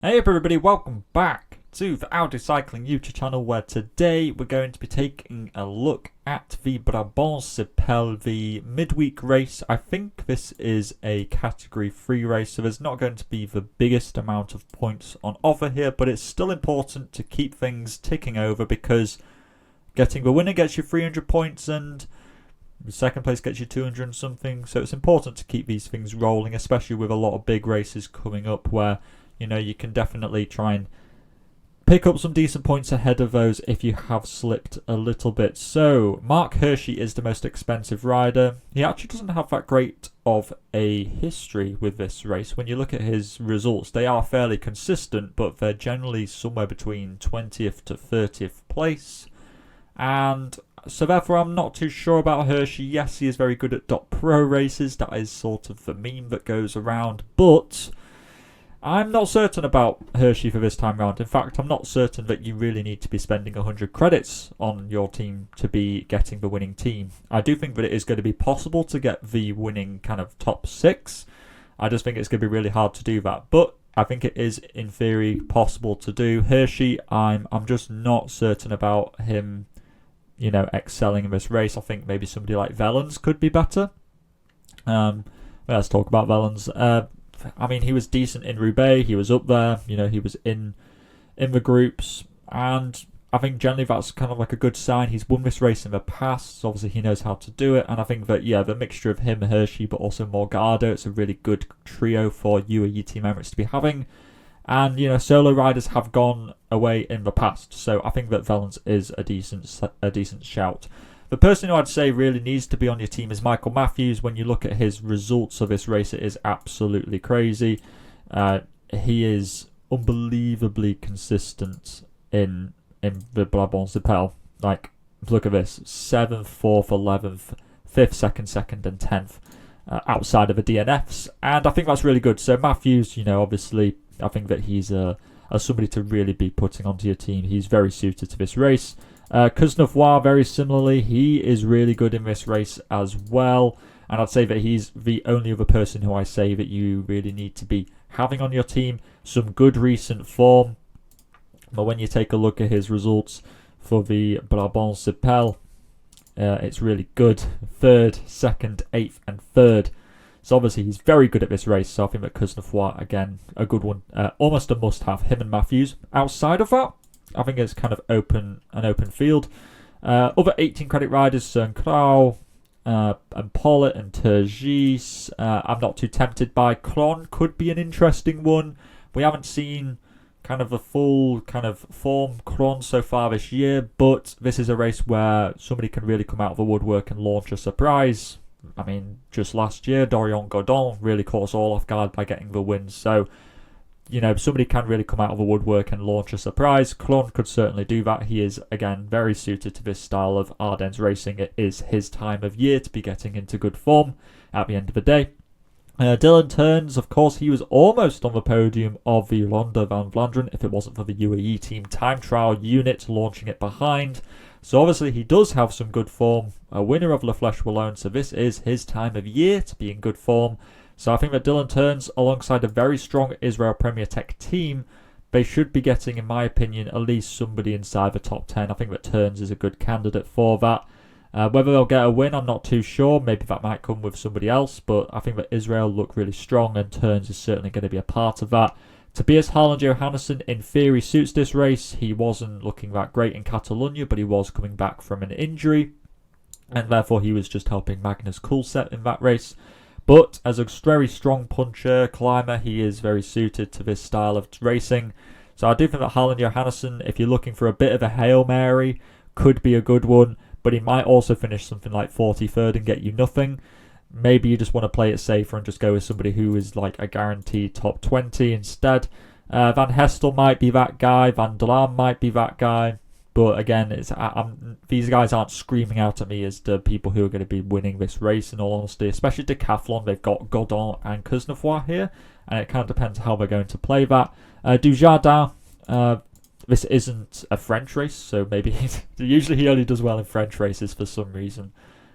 Hey up everybody, welcome back to the Audi Cycling YouTube channel, where today we're going to be taking a look at the Brabantse Pijl, the midweek race. I think this is a category 3 race, so there's not going to be the biggest amount of points on offer here, but it's still important to keep things ticking over, because getting the winner gets you 300 points and the second place gets you 200 and something, so it's important to keep these things rolling, especially with a lot of big races coming up where you can definitely try and pick up some decent points ahead of those if you have slipped a little bit. So, Mark Hirschi is the most expensive rider. He actually doesn't have that great of a history with this race. When you look at his results, they are fairly consistent, but they're generally somewhere between 20th to 30th place. And so therefore I'm not too sure about Hirschi. Yes, he is very good at .pro races. That is sort of the meme that goes around, but I'm not certain about Hirschi for this time round. In fact, I'm not certain that you really need to be spending 100 credits on your team to be getting the winning team. I do think that it is going to be possible to get the winning kind of top 6. I just think it's going to be really hard to do that. But I think it is, in theory, possible to do. Hirschi, I'm just not certain about him, excelling in this race. I think maybe somebody like Wellens could be better. Let's talk about Wellens. He was decent in Roubaix. He was up there. He was in the groups, and I think generally that's kind of like a good sign. He's won this race in the past, so obviously he knows how to do it. And I think that the mixture of him, Hirschi, but also Morgado, it's a really good trio for UAE Team Emirates to be having. And solo riders have gone away in the past, so I think that Wellens is a decent shout. The person who I'd say really needs to be on your team is Michael Matthews. When you look at his results of this race, it is absolutely crazy. He is unbelievably consistent in the Brabantse Pijl. Like, look at this: 7th, 4th, 11th, 5th, 2nd, and 10th outside of the DNFs, and I think that's really good. So Matthews, obviously, I think that he's somebody to really be putting onto your team. He's very suited to this race. Kuznavois, very similarly, he is really good in this race as well, and I'd say that he's the only other person who I say that you really need to be having on your team. Some good recent form, but when you take a look at his results for the Brabantse Pijl, it's really good. 3rd, 2nd, 8th and 3rd. So obviously he's very good at this race, so I think that Kuznavois, again, a good one. Almost a must-have, him and Matthews. Outside of that, I think it's kind of an open field. Other 18 credit riders, Søren Kragh, and Pollitt and Turgis. I'm not too tempted by. Klon could be an interesting one. We haven't seen kind of a full kind of form Klon so far this year, but this is a race where somebody can really come out of the woodwork and launch a surprise. Just last year, Dorian Godon really caught us all off guard by getting the win. So, somebody can really come out of the woodwork and launch a surprise. Klon could certainly do that. He is, again, very suited to this style of Ardennes racing. It is his time of year to be getting into good form at the end of the day. Dylan Teuns, of course, he was almost on the podium of the Ronde van Vlaanderen if it wasn't for the UAE team time trial unit launching it behind. So obviously he does have some good form, a winner of La Flèche Wallonne, so this is his time of year to be in good form. So I think that Dylan Teuns, alongside a very strong Israel Premier Tech team, they should be getting, in my opinion, at least somebody inside the top 10. I think that Teuns is a good candidate for that. Whether they'll get a win, I'm not too sure. Maybe that might come with somebody else, but I think that Israel look really strong, and Teuns is certainly going to be a part of that. Tobias Harland-Johannessen, in theory, suits this race. He wasn't looking that great in Catalonia, but he was coming back from an injury, and therefore he was just helping Magnus Coulset in that race. But as a very strong puncher, climber, he is very suited to this style of racing. So I do think that Harland-Johannessen, if you're looking for a bit of a Hail Mary, could be a good one, but he might also finish something like 43rd and get you nothing. Maybe you just want to play it safer and just go with somebody who is like a guaranteed top 20 instead. Van Hestel might be that guy. Van der Laan might be that guy. But again, these guys aren't screaming out at me as the people who are going to be winning this race, in all honesty. Especially Decathlon, they've got Godon and Kuznavois here, and it kind of depends how they're going to play that. Dujardin, this isn't a French race, so maybe usually he only does well in French races for some reason.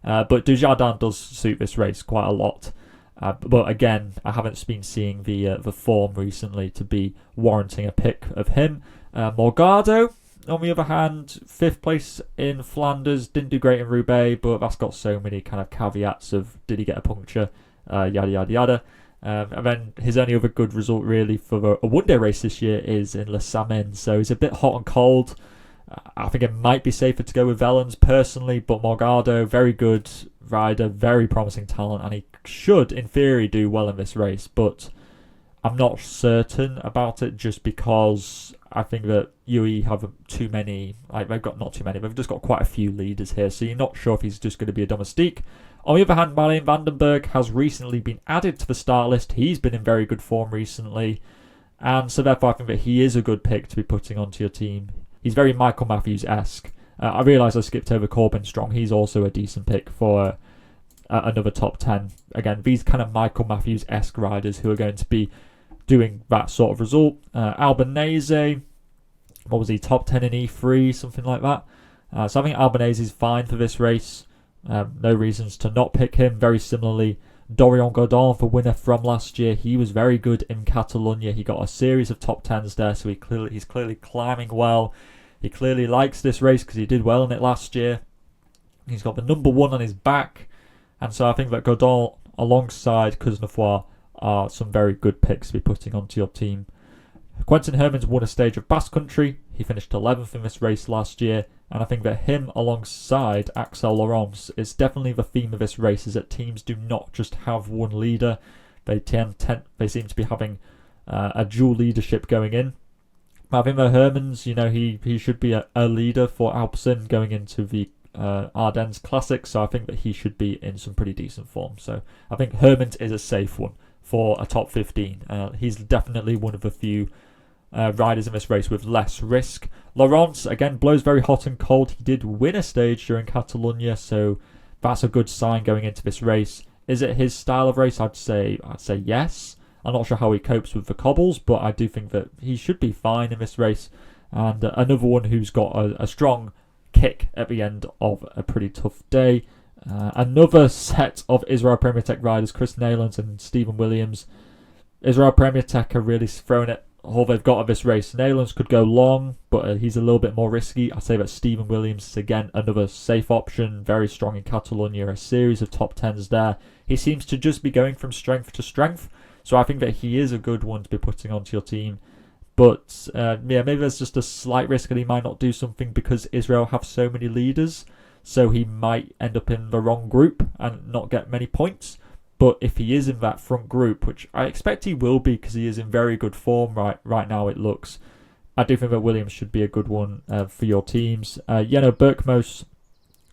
But Dujardin does suit this race quite a lot. But again, I haven't been seeing the form recently to be warranting a pick of him. Morgado, on the other hand, 5th place in Flanders, didn't do great in Roubaix, but that's got so many kind of caveats of did he get a puncture, yada yada yada. And then his only other good result really for a one-day race this year is in Les Samins, so he's a bit hot and cold. I think it might be safer to go with Wellens personally, but Morgado, very good rider, very promising talent, and he should, in theory, do well in this race, but I'm not certain about it just because I think that UE have too many, they've got not too many, they've just got quite a few leaders here, so you're not sure if he's just going to be a domestique. On the other hand, Marlene Vandenberg has recently been added to the start list. He's been in very good form recently, and so therefore I think that he is a good pick to be putting onto your team. He's very Michael Matthews-esque. I realise I skipped over Corbin Strong. He's also a decent pick for another top 10. Again, these kind of Michael Matthews-esque riders who are going to be doing that sort of result. Albanese, what was he, top 10 in E3, something like that. So I think Albanese is fine for this race. No reasons to not pick him. Very similarly, Dorian Godin, the winner from last year, he was very good in Catalonia. He got a series of top 10s there, so he's clearly climbing well. He clearly likes this race because he did well in it last year. He's got the number 1 on his back, and so I think that Godin alongside Kuznefroy are some very good picks to be putting onto your team. Quentin Hermans won a stage of Basque Country. He finished 11th in this race last year, and I think that him alongside Axel Laurence is definitely the theme of this race, is that teams do not just have one leader. They seem to be having a dual leadership going in. I think that Hermans, he should be a leader for Alpecin going into the Ardennes Classic, so I think that he should be in some pretty decent form. So I think Hermans is a safe one for a top 15. He's definitely one of the few riders in this race with less risk. Laurence, again, blows very hot and cold. He did win a stage during Catalonia, so that's a good sign going into this race. Is it his style of race? I'd say yes. I'm not sure how he copes with the cobbles, but I do think that he should be fine in this race. And another one who's got a strong kick at the end of a pretty tough day. Another set of Israel Premier Tech riders, Chris Naylands and Stephen Williams. Israel Premier Tech are really throwing it all they've got of this race. Naylands could go long, but he's a little bit more risky. I'd say that Stephen Williams is again another safe option, very strong in Catalonia, a series of top 10s there. He seems to just be going from strength to strength, so I think that he is a good one to be putting onto your team. But maybe there's just a slight risk that he might not do something because Israel have so many leaders, so he might end up in the wrong group and not get many points. But if he is in that front group, which I expect he will be because he is in very good form right now, it looks, I do think that Williams should be a good one for your teams. Jenno Berkmoos,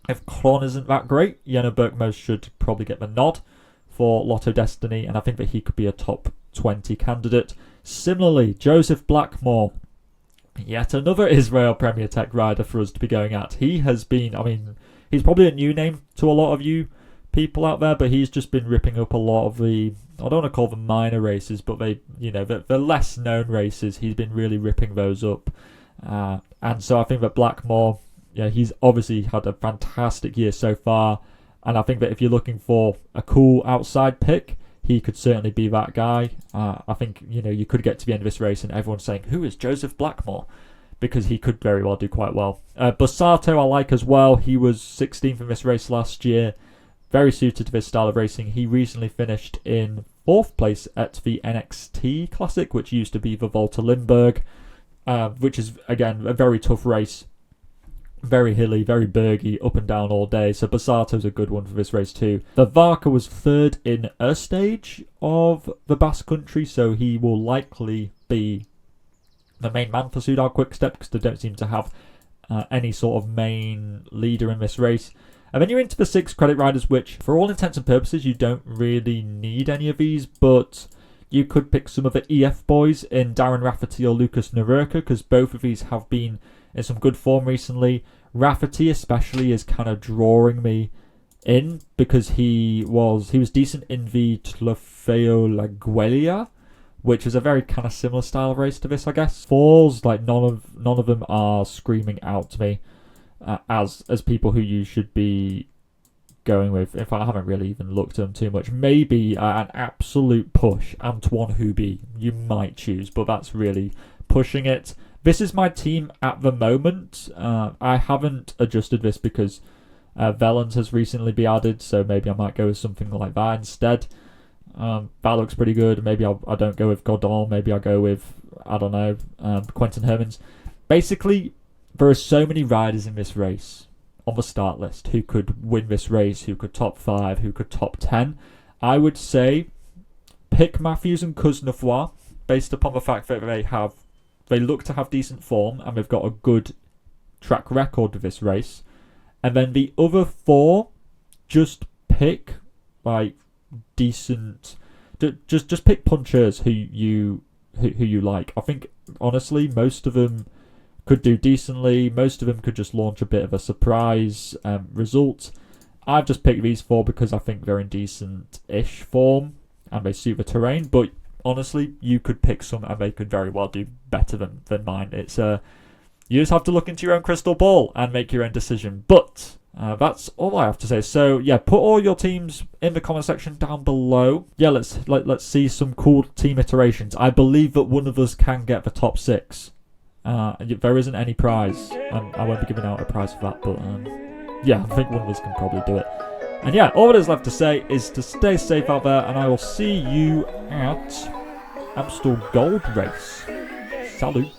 if Kron isn't that great, Jenno Berkmoos should probably get the nod for Lotto Destiny, and I think that he could be a top 20 candidate. Similarly, Joseph Blackmore, yet another Israel Premier Tech rider for us to be going at. He has been, he's probably a new name to a lot of you people out there, but he's just been ripping up a lot of the, I don't want to call them minor races, but the less known races. He's been really ripping those up, and so I think that Blackmore, he's obviously had a fantastic year so far, and I think that if you're looking for a cool outside pick, he could certainly be that guy. I think you could get to the end of this race and everyone's saying, who is Joseph Blackmore? Because he could very well do quite well. Bussato I like as well. He was 16th in this race last year. Very suited to this style of racing. He recently finished in 4th place at the NXT Classic, which used to be the Volta Limburg, which is, again, a very tough race. Very hilly, very bergy, up and down all day. So Bussato's a good one for this race too. The Varka was 3rd in a stage of the Basque Country, so he will likely be the main man for Soudal Quickstep because they don't seem to have any sort of main leader in this race. And then you're into the 6 credit riders, which for all intents and purposes you don't really need any of these, but you could pick some of the EF boys in Darren Rafferty or Lucas Nerurka because both of these have been in some good form recently. Rafferty especially is kind of drawing me in because he was decent in the Trofeo La Guelia, which is a very kind of similar style of race to this, I guess. Falls, none of them are screaming out to me as people who you should be going with, if I haven't really even looked at them too much, maybe an absolute push, Antoine Hubi, you might choose, but that's really pushing it. This is my team at the moment. I haven't adjusted this because Velens has recently been added, so maybe I might go with something like that instead. That looks pretty good. Maybe I don't go with Godon, maybe I go with, I don't know, Quentin Hermans. Basically, there are so many riders in this race on the start list who could win this race, who could top 5, who could top 10. I would say pick Matthews and Kuznefroy based upon the fact that they look to have decent form and they've got a good track record of this race. And then the other 4, just pick like decent, just pick punchers who you like. I think honestly most of them could do decently. Most of them could just launch a bit of a surprise result. I've just picked these 4 because I think they're in decent-ish form and they suit the terrain. But honestly, you could pick some and they could very well do better than mine. It's you just have to look into your own crystal ball and make your own decision. But that's all I have to say. So yeah, put all your teams in the comment section down below. Yeah, let's see some cool team iterations. I believe that one of us can get the top 6. There isn't any prize. I won't be giving out a prize for that, but yeah, I think one of us can probably do it. And yeah, all that is left to say is to stay safe out there, and I will see you at Amstel Gold Race. Salut.